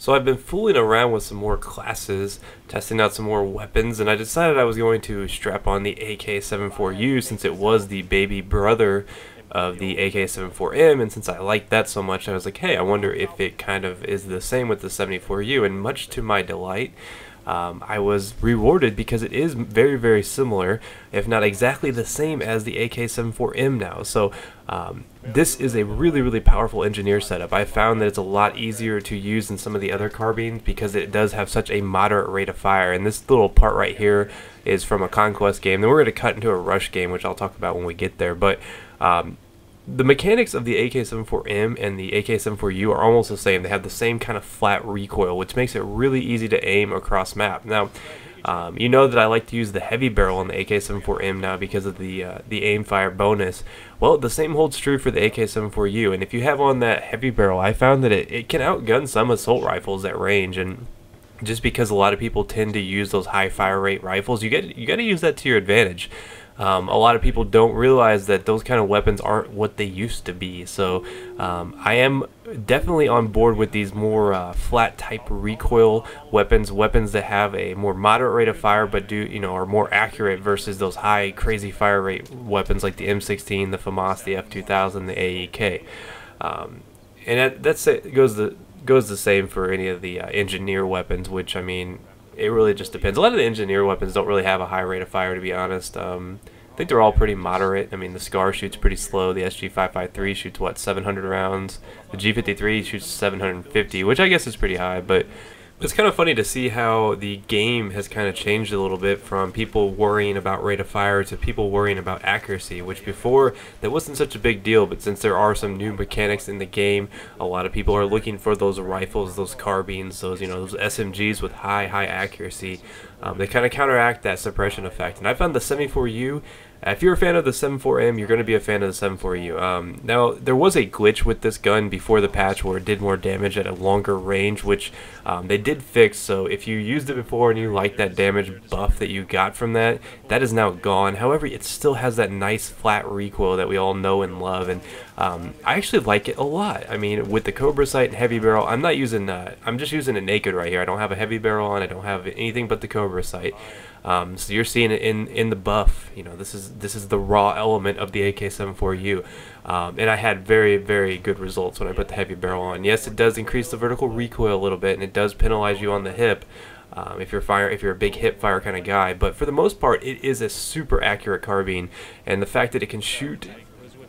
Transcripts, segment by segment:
So I've been fooling around with some more classes, testing out some more weapons, and I decided I was going to strap on the AK74u since it was the baby brother of the AK74M, and since I liked that so much, I was like, hey, I wonder if it kind of is the same with the 74u, and much to my delight, I was rewarded because it is very, very similar, if not exactly the same as the AK74M now. So this is a really, really powerful engineer setup. I found that it's a lot easier to use than some of the other carbines because it does have such a moderate rate of fire. And this little part right here is from a Conquest game. Then we're going to cut into a Rush game, which I'll talk about when we get there. But the mechanics of the AK74M and the AK74u are almost the same. They have the same kind of flat recoil, which makes it really easy to aim across map. Now, you know that I like to use the heavy barrel on the AK74M now because of the aim fire bonus. Well, the same holds true for the AK74u, and if you have on that heavy barrel, I found that it can outgun some assault rifles at range, and just because a lot of people tend to use those high fire rate rifles, you got to use that to your advantage. A lot of people don't realize that those kind of weapons aren't what they used to be. So I am definitely on board with these more flat type recoil weapons that have a more moderate rate of fire, but are more accurate versus those high crazy fire rate weapons like the M16, the FAMAS, the F2000, the AEK. And it goes the same for any of the engineer weapons, which, I mean, it really just depends. A lot of the engineer weapons don't really have a high rate of fire, to be honest. I think they're all pretty moderate. I mean, the SCAR shoots pretty slow. The SG553 shoots, what, 700 rounds? The G53 shoots 750, which I guess is pretty high, but it's kind of funny to see how the game has kind of changed a little bit from people worrying about rate of fire to people worrying about accuracy, which before that wasn't such a big deal, but since there are some new mechanics in the game, a lot of people are looking for those rifles, those carbines, those SMGs with high accuracy. They kind of counteract that suppression effect, and I found the 74u. If you're a fan of the 74M, you're going to be a fan of the 74u. Now, there was a glitch with this gun before the patch where it did more damage at a longer range, which they did fix. So if you used it before and you liked that damage buff that you got from that, that is now gone. However, it still has that nice flat recoil that we all know and love, and I actually like it a lot. I mean, with the Cobra sight and heavy barrel, I'm just using it naked right here. I don't have a heavy barrel on. I don't have anything but the Cobra sight. So you're seeing it in the buff. This is the raw element of the AK74u, and I had very, very good results when I put the heavy barrel on. Yes, it does increase the vertical recoil a little bit, and it does penalize you on the hip if you're a big hip fire kind of guy. But for the most part, it is a super accurate carbine, and the fact that it can shoot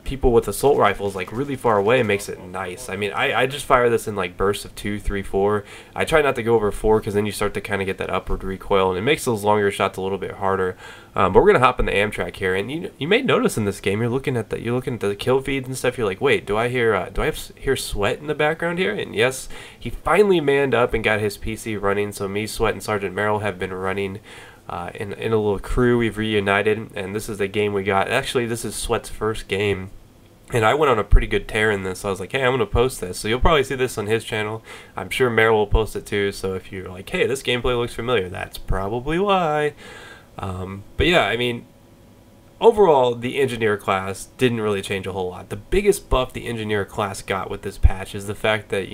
people with assault rifles like really far away makes it nice. I mean, I just fire this in like bursts of 2, 3, 4. I try not to go over 4 because then you start to kind of get that upward recoil, and it makes those longer shots a little bit harder. But we're gonna hop in the Amtrak here, and you may notice in this game you're looking at the kill feeds and stuff. You're like, wait, do I hear Sweat in the background here? And yes, he finally manned up and got his PC running. So me, Sweat, and Sergeant Merrill have been running in a little crew. We've reunited, and this is the game we got. Actually, this is Sweat's first game, and I went on a pretty good tear in this. So I was like, hey, I'm going to post this. So you'll probably see this on his channel. I'm sure Merrill will post it too. So if you're like, hey, this gameplay looks familiar, that's probably why. But yeah, I mean, overall, the engineer class didn't really change a whole lot. The biggest buff the engineer class got with this patch is the fact that,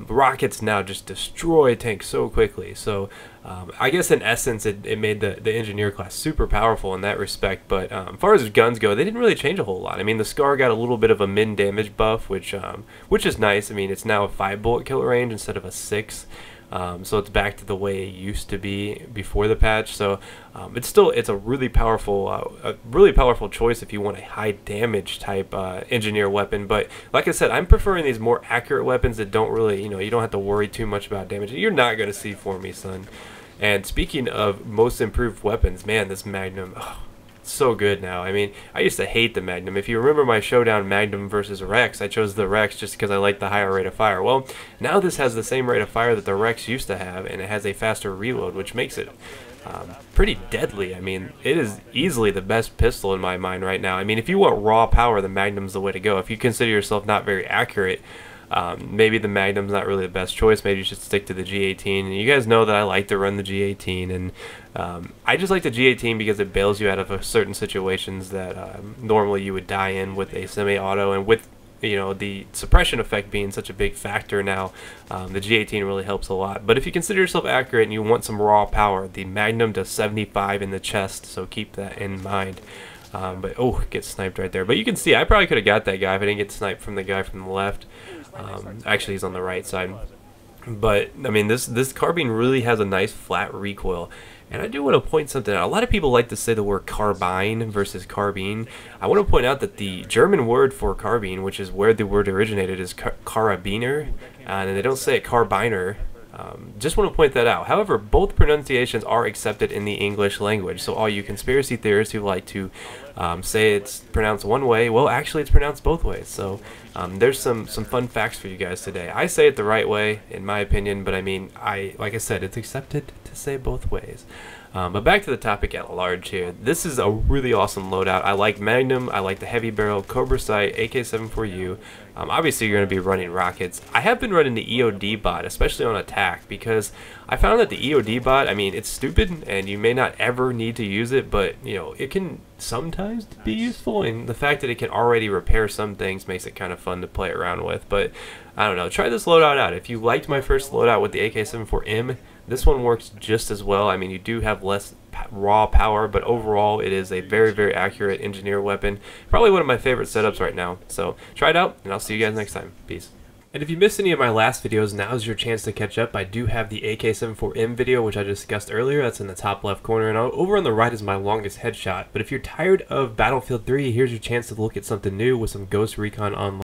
rockets now just destroy tanks so quickly. So I guess in essence, it made the engineer class super powerful in that respect. But as far as guns go, they didn't really change a whole lot. I mean, the SCAR got a little bit of a min damage buff, which is nice. I mean, it's now a 5-bullet kill range instead of a 6. So it's back to the way it used to be before the patch. So it's a really powerful choice if you want a high damage type engineer weapon. But like I said, I'm preferring these more accurate weapons that don't really, you don't have to worry too much about damage. You're not gonna see for me, son. And speaking of most improved weapons, man, this Magnum. Oh, so good now. I mean, I used to hate the Magnum. If you remember my showdown Magnum versus Rex, I chose the Rex just because I liked the higher rate of fire. Well, now this has the same rate of fire that the Rex used to have, and it has a faster reload, which makes it pretty deadly. I mean, it is easily the best pistol in my mind right now. I mean, if you want raw power, the Magnum's the way to go. If you consider yourself not very accurate, maybe the Magnum's not really the best choice. Maybe you should stick to the G18. And you guys know that I like to run the G18, and I just like the G18 because it bails you out of certain situations that normally you would die in with a semi-auto, and with you know, the suppression effect being such a big factor now, the G18 really helps a lot. But if you consider yourself accurate and you want some raw power, the Magnum does 75 in the chest, so keep that in mind. But oh, get sniped right there. But you can see I probably could have got that guy if I didn't get sniped from the guy from the left. Actually, he's on the right side. But I mean, this carbine really has a nice flat recoil. And I do want to point something out. A lot of people like to say the word carbine versus carbine. I want to point out that the German word for carbine, which is where the word originated, is Karabiner, and they don't say it carbiner. Just want to point that out. However, both pronunciations are accepted in the English language. So all you conspiracy theorists who like to say it's pronounced one way, well, actually it's pronounced both ways. So there's some fun facts for you guys today. I say it the right way, in my opinion, but I mean, like I said, it's accepted to say both ways. But back to the topic at large here. This is a really awesome loadout. I like Magnum, I like the heavy barrel, Cobra Sight, AK74u. Obviously you're going to be running rockets. I have been running the EOD bot, especially on attack, because I found that the EOD bot, I mean, it's stupid and you may not ever need to use it, but you know, it can sometimes be useful, and the fact that it can already repair some things makes it kind of fun to play around with. But I don't know, try this loadout out. If you liked my first loadout with the AK74M, this one works just as well. I mean, you do have less raw power, but overall it is a very, very accurate engineer weapon. Probably one of my favorite setups right now. So try it out, and I'll see you guys next time. Peace. And if you missed any of my last videos, now's your chance to catch up. I do have the AK74M video, which I discussed earlier. That's in the top left corner, and over on the right is my longest headshot. But if you're tired of Battlefield 3, here's your chance to look at something new with some Ghost Recon Online.